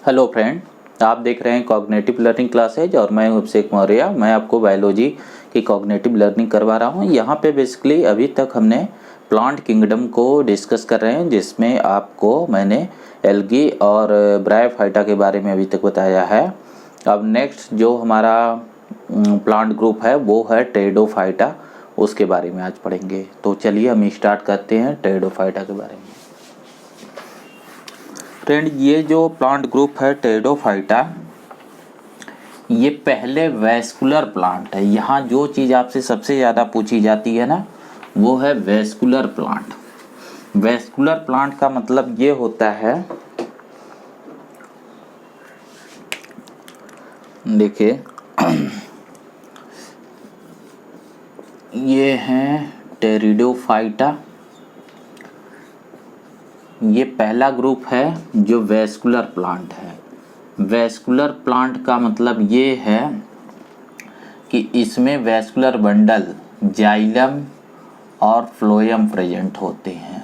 Hello friend, आप देख रहे हैं कॉग्निटिव लर्निंग क्लासेज और मैं अभिषेक मौर्य। मैं आपको बायोलॉजी की कॉग्निटिव लर्निंग करवा रहा हूं। यहाँ पे बेसिकली अभी तक हमने प्लांट किंगडम को डिस्कस कर रहे हैं, जिसमें आपको मैंने एल्गी और ब्रायोफाइटा के बारे में अभी तक बताया है। अब नेक्स्ट जो हमारा प्लांट ग्रुप है वो है टेरिडोफाइटा, उसके बारे में आज पढ़ेंगे। तो चलिए हम स्टार्ट करते हैं टेरिडोफाइटा के बारे में। फ्रेंड, ये जो प्लांट ग्रुप है टेरिडोफाइटा, ये पहले वैस्कुलर प्लांट है। यहाँ जो चीज़ आपसे सबसे ज़्यादा पूछी जाती है ना, वो है वैस्कुलर प्लांट। वैस्कुलर प्लांट का मतलब ये होता है, देखिए ये है टेरिडोफाइटा। ये पहला ग्रुप है जो वैस्कुलर प्लांट है। वैस्कुलर प्लांट का मतलब ये है कि इसमें वैस्कुलर बंडल, जाइलम और फ्लोएम प्रेजेंट होते हैं।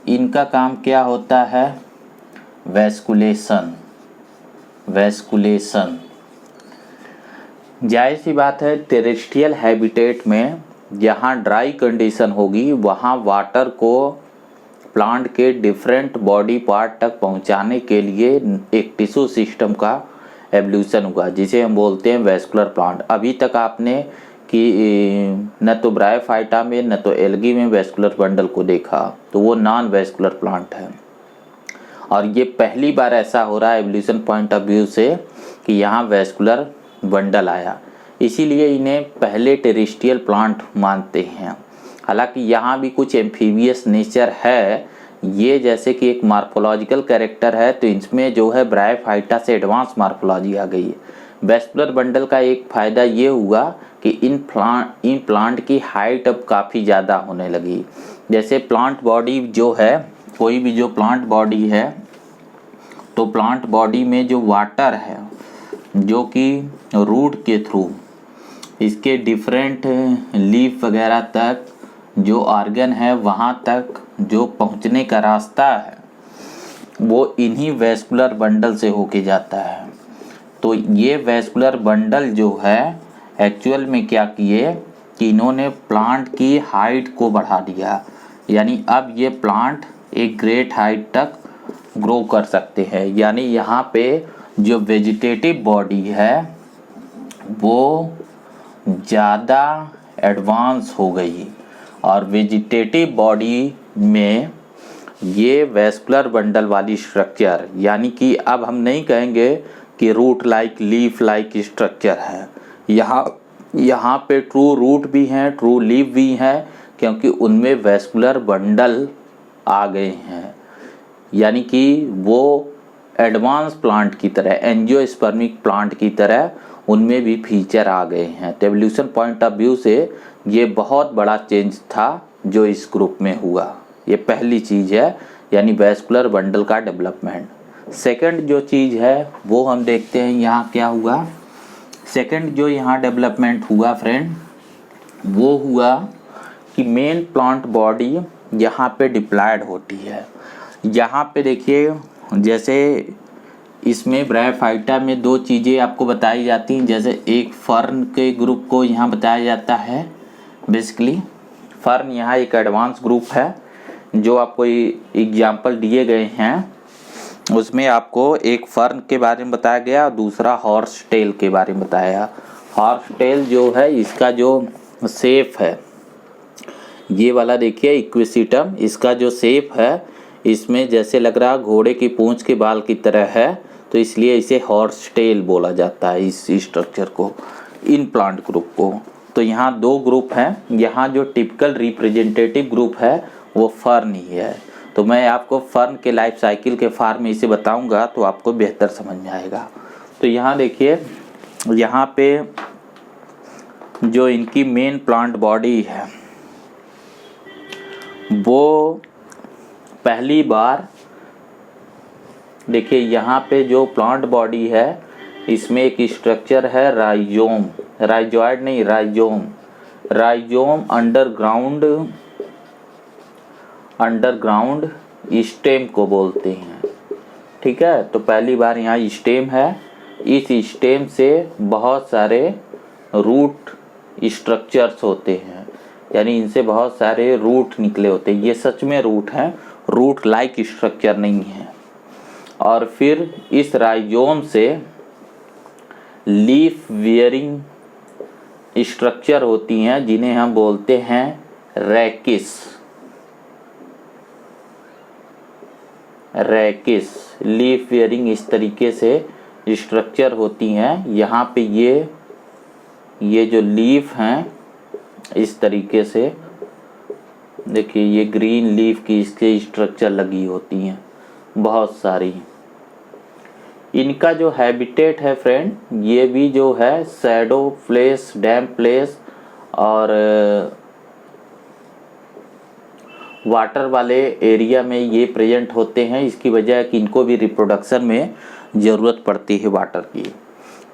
इनका काम क्या होता है? वैस्कुलेशन। जाहिर सी बात है, टेरेस्ट्रियल हैबिटेट में जहाँ ड्राई कंडीशन होगी वहाँ वाटर को प्लांट के डिफरेंट बॉडी पार्ट तक पहुंचाने के लिए एक टिश्यू सिस्टम का एवोल्यूशन हुआ, जिसे हम बोलते हैं वैस्कुलर प्लांट। अभी तक आपने कि न तो ब्रायोफाइटा में न तो एल्गी में वैस्कुलर बंडल को देखा, तो वो नॉन वैस्कुलर प्लांट है। और ये पहली बार ऐसा हो रहा है एवोल्यूशन पॉइंट ऑफ व्यू से कि यहाँ वैस्कुलर बंडल आया, इसीलिए इन्हें पहले टेरेस्ट्रियल प्लांट मानते हैं। हालांकि यहाँ भी कुछ एम्फीबियस नेचर है, ये जैसे कि एक मार्फोलॉजिकल कैरेक्टर है, तो इसमें जो है ब्रायोफाइटा से एडवांस मार्फोलॉजी आ गई है। वैस्कुलर बंडल का एक फ़ायदा ये हुआ कि इन प्लांट की हाइट अब काफ़ी ज़्यादा होने लगी। जैसे प्लांट बॉडी जो है, कोई भी जो प्लांट बॉडी है, तो प्लांट बॉडी में जो वाटर है, जो कि रूट के थ्रू इसके डिफरेंट लीफ वगैरह तक जो ऑर्गन है वहाँ तक जो पहुँचने का रास्ता है, वो इन्हीं वैस्कुलर बंडल से होके जाता है। तो ये वैस्कुलर बंडल जो है एक्चुअल में क्या किए कि इन्होंने प्लांट की हाइट को बढ़ा दिया, यानी अब ये प्लांट एक ग्रेट हाइट तक ग्रो कर सकते हैं। यानी यहाँ पे जो वेजिटेटिव बॉडी है वो ज़्यादा एडवांस हो गई, और वेजिटेटिव बॉडी में ये वैस्कुलर बंडल वाली स्ट्रक्चर, यानी कि अब हम नहीं कहेंगे कि root like leaf like structure है। यहाँ पे ट्रू रूट भी हैं, ट्रू लीफ भी हैं, क्योंकि उनमें वैस्कुलर बंडल आ गए हैं। यानी कि वो एडवांस प्लांट की तरह, एंजियोस्पर्मिक प्लांट की तरह उनमें भी फीचर आ गए हैं। तो एवोल्यूशन पॉइंट ऑफ व्यू से ये बहुत बड़ा चेंज था जो इस ग्रुप में हुआ। ये पहली चीज़ है, यानी वैस्कुलर बंडल का डेवलपमेंट। सेकंड जो चीज़ है वो हम देखते हैं यहाँ क्या हुआ। सेकंड जो यहाँ डेवलपमेंट हुआ फ्रेंड, वो हुआ कि मेन प्लांट बॉडी यहाँ पे डिप्लॉयड होती है। यहाँ पे देखिए, जैसे इसमें ब्रायोफाइटा में दो चीज़ें आपको बताई जाती हैं। जैसे एक फर्न के ग्रुप को यहाँ बताया जाता है। बेसिकली फर्न यहाँ एक एडवांस ग्रुप है, जो आपको एग्जाम्पल दिए गए हैं उसमें आपको एक फर्न के बारे में बताया गया, दूसरा हॉर्स टेल के बारे में बताया। हॉर्स टेल जो है, इसका जो शेप है, ये वाला देखिए इक्विसिटम, इसका जो शेप है इसमें जैसे लग रहा घोड़े की पूंछ के बाल की तरह है, तो इसलिए इसे हॉर्स टेल बोला जाता है इस स्ट्रक्चर को, इन प्लांट ग्रुप को। तो यहाँ दो ग्रुप हैं। यहाँ जो टिपिकल रिप्रेजेंटेटिव ग्रुप है वो फर्न ही है। तो मैं आपको फर्न के लाइफ साइकिल के फॉर्म में इसे बताऊंगा तो आपको बेहतर समझ में आएगा। तो यहाँ देखिए, यहाँ पे जो इनकी मेन प्लांट बॉडी है वो पहली बार देखिए, यहाँ पे जो प्लांट बॉडी है इसमें एक स्ट्रक्चर है राइजोम, राइजोइड नहीं राइजोम। राइजोम अंडरग्राउंड स्टेम को बोलते हैं। ठीक है। तो पहली बार यहाँ स्टेम है, इस स्टेम से बहुत सारे रूट स्ट्रक्चर्स होते हैं, यानी इनसे बहुत सारे रूट निकले होते हैं। ये सच में रूट हैं, रूट लाइक स्ट्रक्चर नहीं है। और फिर इस राइजोम से लीफ वियरिंग स्ट्रक्चर होती हैं, जिन्हें हम बोलते हैं रैकिस। लीफ वियरिंग इस तरीके से स्ट्रक्चर होती हैं। यहाँ पे ये जो लीफ हैं इस तरीके से देखिए, ये ग्रीन लीफ की इसके स्ट्रक्चर लगी होती हैं बहुत सारी। इनका जो हैबिटेट है फ्रेंड, ये भी जो है शैडो प्लेस, डैम्प प्लेस और वाटर वाले एरिया में ये प्रेजेंट होते हैं। इसकी वजह है कि इनको भी रिप्रोडक्शन में ज़रूरत पड़ती है वाटर की।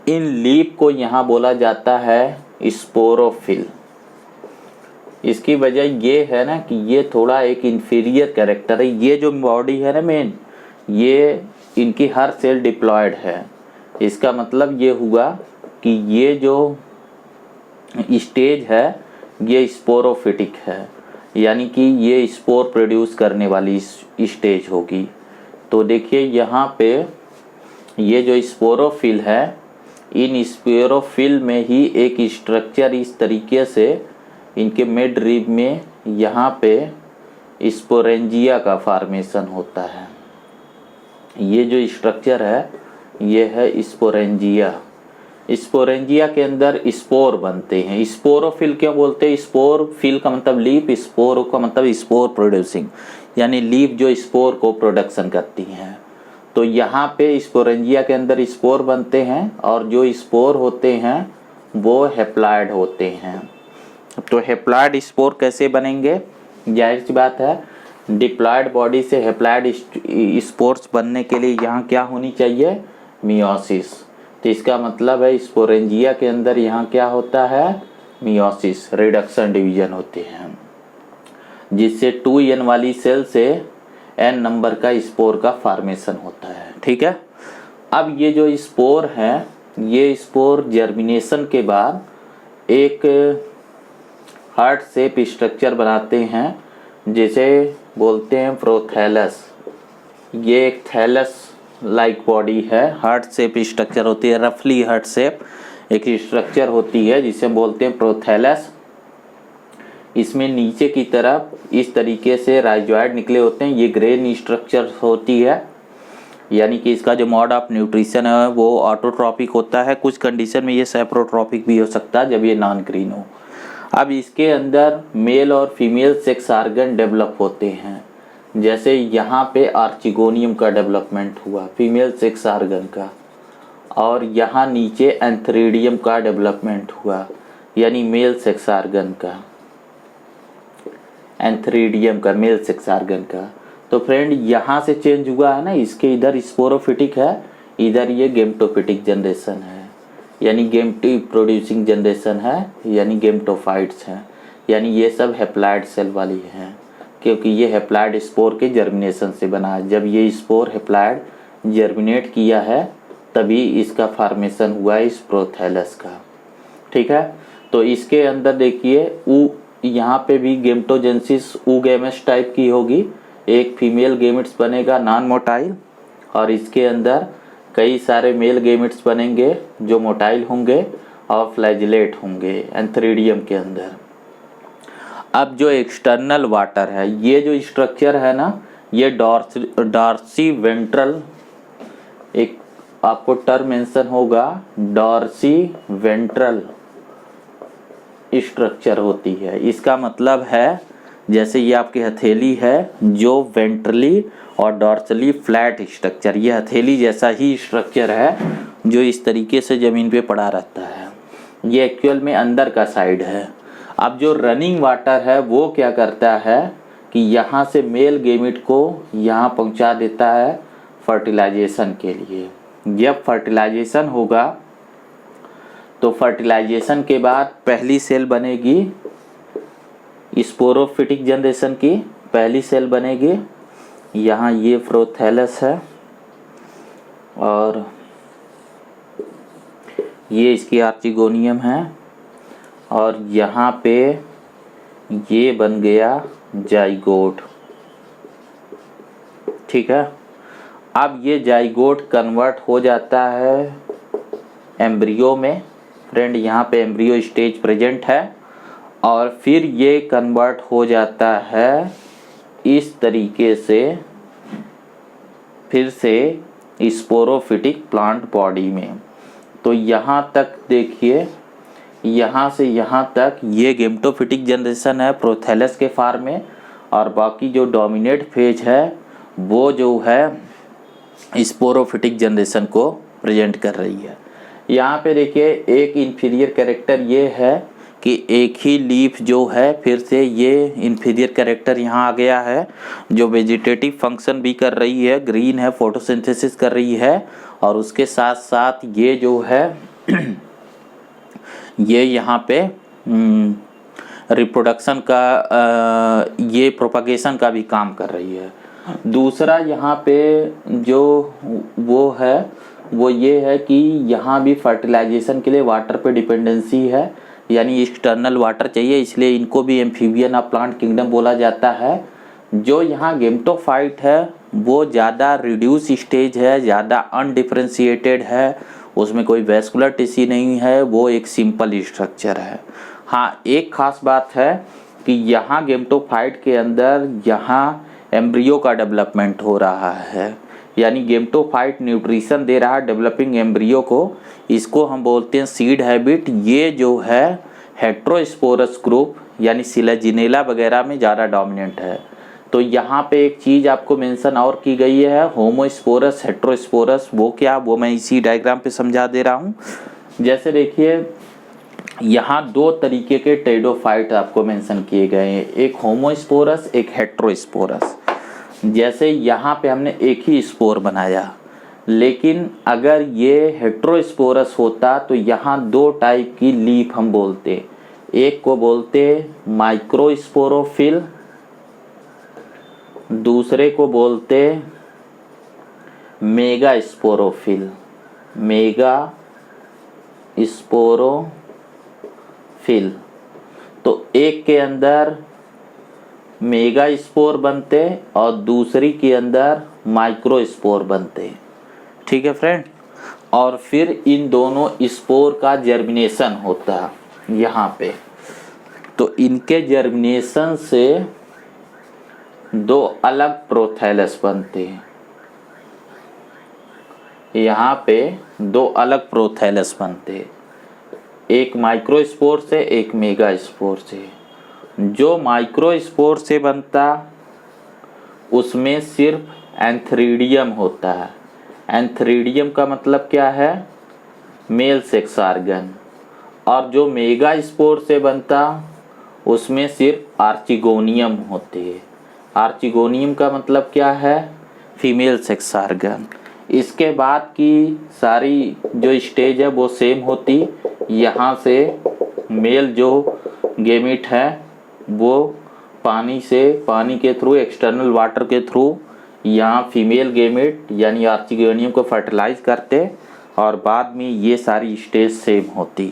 इन लीफ को यहाँ बोला जाता है स्पोरोफिल। इसकी वजह ये है ना कि ये थोड़ा एक इंफीरियर कैरेक्टर है। ये जो बॉडी है ना मेन, ये इनकी हर सेल डिप्लॉयड है। इसका मतलब ये हुआ कि ये जो स्टेज है ये स्पोरोफिटिक है, यानी कि ये स्पोर प्रोड्यूस करने वाली स्टेज होगी। तो देखिए यहाँ पे ये जो स्पोरोफिल है, इन स्पोरोफिल में ही एक स्ट्रक्चर इस तरीके से इनके मिड रिब में यहाँ पे स्पोरेंजिया का फॉर्मेशन होता है। ये जो स्ट्रक्चर है ये है स्पोरेंजिया। स्पोरेंजिया के अंदर स्पोर बनते हैं। स्पोरोफिल क्यों बोलते हैं? स्पोरफिल का मतलब लीफ, स्पोर का मतलब स्पोर प्रोड्यूसिंग, यानी लीफ जो स्पोर को प्रोडक्शन करती हैं। तो यहाँ पे स्पोरेंजिया के अंदर स्पोर बनते हैं और जो स्पोर होते हैं वो हैप्लॉयड होते हैं। तो हैप्लॉयड स्पोर कैसे बनेंगे? जाहिर सी बात है, डिप्लॉयड बॉडी से हैप्लॉयड स्पोर्स बनने के लिए यहाँ क्या होनी चाहिए? मियोसिस। तो इसका मतलब है स्पोरेंजिया के अंदर यहाँ क्या होता है? मियोसिस, रिडक्शन डिवीजन होते हैं, जिससे 2n वाली सेल से n नंबर का स्पोर का फॉर्मेशन होता है। ठीक है। अब ये जो स्पोर है, ये स्पोर जर्मिनेशन के बाद एक हार्ट शेप स्ट्रक्चर बनाते हैं, जिसे बोलते हैं प्रोथैलस। ये एक थैलस लाइक बॉडी है, हार्ट शेप स्ट्रक्चर होती है, रफली हार्ट शेप एक स्ट्रक्चर होती है जिसे बोलते हैं प्रोथैलस। इसमें नीचे की तरफ इस तरीके से राइजॉइड निकले होते हैं। ये ग्रेन स्ट्रक्चर होती है, यानी कि इसका जो मोड ऑफ न्यूट्रिशन है वो ऑटोट्रॉपिक होता है। कुछ कंडीशन में ये सेप्रोट्रॉपिक भी हो सकता है जब ये नॉन ग्रीन हो। अब इसके अंदर मेल और फीमेल सेक्स ऑर्गन डेवलप होते हैं, जैसे यहाँ पे आर्चिगोनियम का डेवलपमेंट हुआ फीमेल सेक्स ऑर्गन का, और यहाँ नीचे एंथ्रेडियम का डेवलपमेंट हुआ यानी मेल सेक्स ऑर्गन का, एंथ्रेडियम का मेल सेक्स ऑर्गन का। तो फ्रेंड यहाँ से चेंज हुआ है ना, इसके इधर स्पोरोफिटिक है, इधर ये गेम्टोफिटिक जनरेशन है, यानी गेम्टी प्रोड्यूसिंग जनरेशन है, यानी गेम्टोफाइट्स हैं, यानी ये सब हैप्लॉयड सेल वाली हैं, क्योंकि ये हैप्लॉयड स्पोर के जर्मिनेशन से बना है। जब ये स्पोर हैप्लॉयड जर्मिनेट किया है तभी इसका फॉर्मेशन हुआ इस प्रोथैलस का। ठीक है। तो इसके अंदर देखिए यहाँ पे भी गेम्टोजेनेसिस गैमेट्स टाइप की होगी। एक फीमेल गेमेट्स बनेगा नॉन मोटाइल, और इसके अंदर कई सारे मेल गेमेट्स बनेंगे जो मोटाइल होंगे और फ्लैजिलेट होंगे एंथ्रेडियम के अंदर। अब जो एक्सटर्नल वाटर है, ये जो स्ट्रक्चर है ना, ये डॉर्सी वेंट्रल, एक आपको टर्म मेंशन होगा, डॉर्सी वेंट्रल स्ट्रक्चर होती है। इसका मतलब है जैसे ये आपकी हथेली है, जो वेंट्रली और डॉर्सली फ्लैट स्ट्रक्चर, ये हथेली जैसा ही स्ट्रक्चर है जो इस तरीके से ज़मीन पे पड़ा रहता है। ये एक्चुअल में अंदर का साइड है। अब जो रनिंग वाटर है वो क्या करता है कि यहाँ से मेल गेमिट को यहाँ पहुँचा देता है फर्टिलाइजेशन के लिए। जब फर्टिलाइजेशन होगा तो फर्टिलाइजेशन के बाद पहली सेल बनेगी स्पोरोफिटिक जनरेशन की, पहली सेल बनेगी। यहाँ ये प्रोथैलस है, और ये इसकी आर्चिगोनियम है और यहाँ पे ये बन गया जाइगोट। ठीक है, अब ये जाइगोट कन्वर्ट हो जाता है एम्ब्रियो में। फ्रेंड यहाँ पे एम्ब्रियो स्टेज प्रेजेंट है और फिर ये कन्वर्ट हो जाता है इस तरीके से फिर से स्पोरोफिटिक प्लांट बॉडी में। तो यहाँ तक देखिए, यहाँ से यहाँ तक ये गेमेटोफिटिक जनरेशन है प्रोथैलस के फार्म में, और बाकी जो डोमिनेट फेज है वो जो है स्पोरोफिटिक जनरेशन को प्रेजेंट कर रही है। यहाँ पे देखिए एक इन्फीरियर कैरेक्टर ये है कि एक ही लीफ जो है फिर से ये इन्फीरियर कैरेक्टर यहाँ आ गया है जो वेजिटेटिव फंक्शन भी कर रही है, ग्रीन है, फोटोसिंथेसिस कर रही है, और उसके साथ साथ ये जो है ये यहाँ पे रिप्रोडक्शन का ये प्रोपगेशन का भी काम कर रही है। दूसरा यहाँ पे जो वो है वो ये है कि यहाँ भी फर्टिलाइजेशन के लिए वाटर पे डिपेंडेंसी है, यानी एक्सटर्नल वाटर चाहिए, इसलिए इनको भी एम्फीबियन ऑफ प्लांट किंगडम बोला जाता है। जो यहाँ गेमेटोफाइट है वो ज़्यादा रिड्यूस स्टेज है, ज़्यादा अनडिफरेंशिएटेड है, उसमें कोई वैस्कुलर टिश्यू नहीं है, वो एक सिंपल स्ट्रक्चर है। हाँ, एक खास बात है कि यहाँ गेमेटोफाइट के अंदर यहाँ एम्ब्रियो का डेवलपमेंट हो रहा है, यानी गेमेटोफाइट न्यूट्रिशन दे रहा है डेवलपिंग एम्ब्रियो को। इसको हम बोलते हैं सीड हैबिट। ये जो है हेट्रोस्पोरस ग्रुप यानी सिलेजिनेला वगैरह में ज़्यादा डोमिनेंट है। तो यहाँ पे एक चीज़ आपको मेंशन और की गई है, होमोस्पोरस हेट्रोस्पोरस। वो क्या, वो मैं इसी डायग्राम पे समझा दे रहा हूँ। जैसे देखिए यहाँ दो तरीके के टेरिडोफाइट आपको मेंशन किए गए हैं, एक होमोस्पोरस एक हेट्रोस्पोरस। जैसे यहाँ पे हमने एक ही स्पोर बनाया, लेकिन अगर ये हेट्रोस्पोरस होता तो यहाँ दो टाइप की लीफ हम बोलते, एक को बोलते माइक्रोस्पोरोफिल, दूसरे को बोलते मेगा स्पोरोफिल। मेगा स्पोरोफिल, तो एक के अंदर मेगा स्पोर बनते और दूसरी के अंदर माइक्रो स्पोर बनते। ठीक है फ्रेंड, और फिर इन दोनों स्पोर का जर्मिनेशन होता है यहाँ पे। तो इनके जर्मिनेशन से दो अलग प्रोथैलस बनते हैं, यहाँ पे दो अलग प्रोथैलस बनते हैं, एक माइक्रोस्पोर से एक मेगा स्पोर से। जो माइक्रोस्पोर से बनता उसमें सिर्फ एंथ्रीडियम होता है। एंथ्रीडियम का मतलब क्या है, मेल सेक्स ऑर्गन। और जो मेगा स्पोर से बनता उसमें सिर्फ आर्चिगोनियम होते हैं। आर्चिगोनियम का मतलब क्या है, फीमेल सेक्स ऑर्गन। इसके बाद की सारी जो स्टेज है वो सेम होती। यहाँ से मेल जो गेमिट है वो पानी के थ्रू, एक्सटर्नल वाटर के थ्रू यहाँ फीमेल गेमिट यानी आर्चिगोनियम को फर्टिलाइज करते, और बाद में ये सारी स्टेज सेम होती।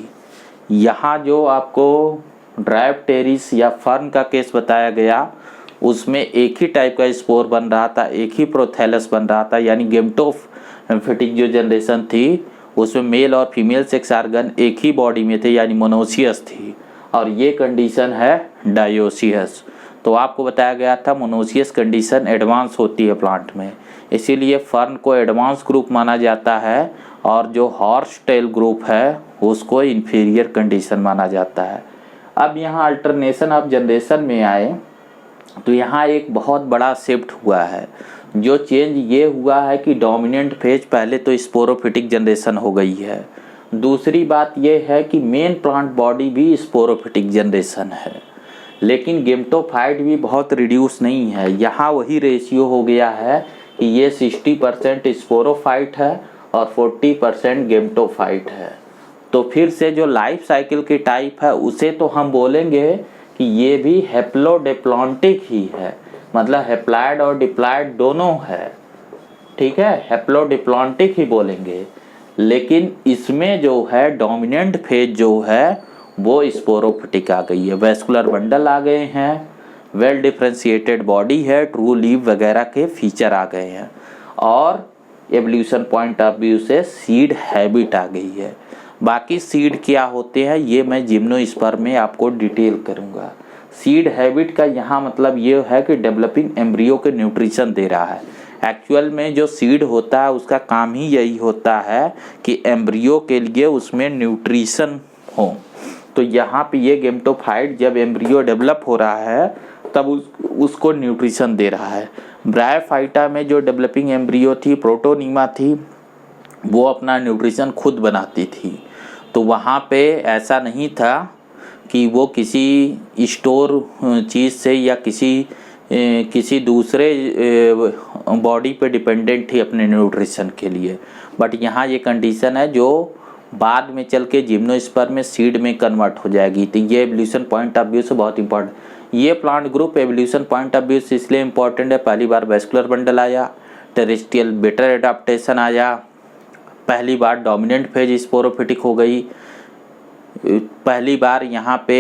यहाँ जो आपको ड्रायोप्टेरिस या फर्न का केस बताया गया उसमें एक ही टाइप का स्पोर बन रहा था, एक ही प्रोथैलस बन रहा था, यानी गेमेटोफिटिक जो जनरेशन थी उसमें मेल और फीमेल सेक्स ऑर्गन एक ही बॉडी में थे, यानी मोनोसियस थी। और ये कंडीशन है डायोसियस। तो आपको बताया गया था मोनोसियस कंडीशन एडवांस होती है प्लांट में, इसीलिए फर्न को एडवांस ग्रुप माना जाता है, और जो हॉर्स टेल ग्रुप है उसको इन्फीरियर कंडीशन माना जाता है। अब यहाँ अल्टरनेशन ऑफ जनरेशन में आए तो यहाँ एक बहुत बड़ा शिफ्ट हुआ है। जो चेंज ये हुआ है कि डोमिनेंट फेज पहले तो स्पोरोफिटिक जनरेशन हो गई है, दूसरी बात यह है कि मेन प्लांट बॉडी भी स्पोरोफिटिक जनरेशन है, लेकिन गेमेटोफाइट भी बहुत रिड्यूस नहीं है। यहाँ वही रेशियो हो गया है कि ये 60% स्पोरोफाइट है और 40% गेमेटोफाइट है। तो फिर से जो लाइफ साइकिल की टाइप है उसे तो हम बोलेंगे कि ये भी हैप्लोडिप्लॉन्टिक ही है, मतलब हैप्लॉइड और डिप्लॉइड दोनों है। ठीक है, हैप्लोडिप्लॉन्टिक ही बोलेंगे। लेकिन इसमें जो है डोमिनेंट फेज जो है वो स्पोरोफिटिक आ गई है, वेस्कुलर बंडल आ गए हैं, वेल डिफ्रेंशिएटेड बॉडी है, ट्रू लीव वगैरह के फीचर आ गए हैं, और एवोल्यूशन पॉइंट ऑफ व्यू से सीड हैबिट आ गई है। बाकी सीड क्या होते हैं ये मैं जिम्नोस्पर्म में आपको डिटेल करूंगा। सीड हैबिट का यहाँ मतलब ये है कि डेवलपिंग एम्ब्रियो के न्यूट्रिशन दे रहा है। एक्चुअल में जो सीड होता है उसका काम ही यही होता है कि एम्ब्रियो के लिए उसमें न्यूट्रिशन हो। तो यहाँ पे ये गेमेटोफाइट जब एम्ब्रियो डेवलप हो रहा है तब उसको न्यूट्रिशन दे रहा है। ब्रायोफाइटा में जो डेवलपिंग एम्ब्रियो थी, प्रोटोनीमा थी, वो अपना न्यूट्रिशन खुद बनाती थी। तो वहाँ पे ऐसा नहीं था कि वो किसी स्टोर चीज़ से या किसी दूसरे बॉडी पे डिपेंडेंट थी अपने न्यूट्रिशन के लिए। बट यहाँ ये कंडीशन है जो बाद में चल के जिम्नोस्पर्म में सीड में कन्वर्ट हो जाएगी। तो ये एवोल्यूशन पॉइंट ऑफ व्यू से बहुत इंपॉर्टेंट, ये plant group evolution point of view से इसलिए इंपॉर्टेंट है, पहली बार वेस्कुलर बंडल आया, टेरेस्ट्रियल बेटर एडाप्टेशन आया, पहली बार डोमिनेंट फेज स्पोरोफिटिक हो गई, पहली बार यहाँ पे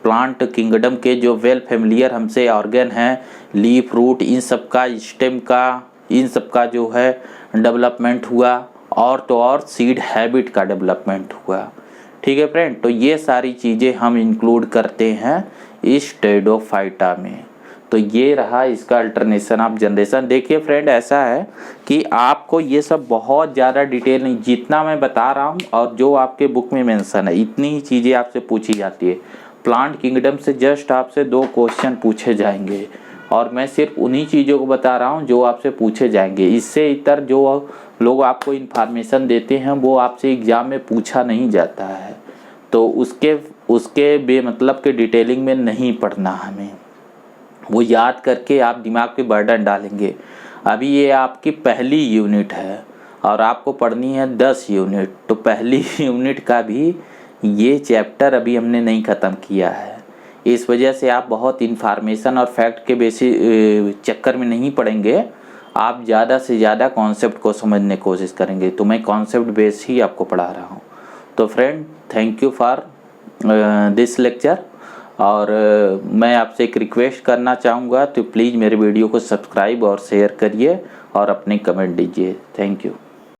प्लांट किंगडम के जो वेल फेमिलियर हमसे ऑर्गन हैं, लीफ, रूट, इन सब का, स्टेम का, इन सब का जो है डेवलपमेंट हुआ, और तो और सीड हैबिट का डेवलपमेंट हुआ। ठीक है फ्रेंड, तो ये सारी चीज़ें हम इंक्लूड करते हैं इस टेरिडोफाइटा में। तो ये रहा इसका अल्टरनेशन ऑफ जनरेशन। देखिए फ्रेंड, ऐसा है कि आपको ये सब बहुत ज़्यादा डिटेल नहीं, जितना मैं बता रहा हूँ और जो आपके बुक में मेंशन है इतनी ही चीज़ें आपसे पूछी जाती है। प्लांट किंगडम से जस्ट आपसे 2 क्वेश्चन पूछे जाएंगे और मैं सिर्फ उन्हीं चीज़ों को बता रहा हूँ जो आपसे पूछे जाएंगे। इससे इतर जो लोग आपको इन्फॉर्मेशन देते हैं वो आपसे एग्ज़ाम में पूछा नहीं जाता है, तो उसके बेमतलब के डिटेलिंग में नहीं पढ़ना हमें, वो याद करके आप दिमाग पे बर्डन डालेंगे। अभी ये आपकी पहली यूनिट है और आपको पढ़नी है 10 यूनिट, तो पहली यूनिट का भी ये चैप्टर अभी हमने नहीं ख़त्म किया है। इस वजह से आप बहुत इन्फॉर्मेशन और फैक्ट के चक्कर में नहीं पढ़ेंगे, आप ज़्यादा से ज़्यादा कॉन्सेप्ट को समझने की कोशिश करेंगे। तो मैं कॉन्सेप्ट बेस ही आपको पढ़ा रहा हूँ। तो friend, thank you for this lecture. और मैं आपसे एक रिक्वेस्ट करना चाहूँगा, तो प्लीज़ मेरे वीडियो को सब्सक्राइब और शेयर करिए और अपनी कमेंट दीजिए। Thank you.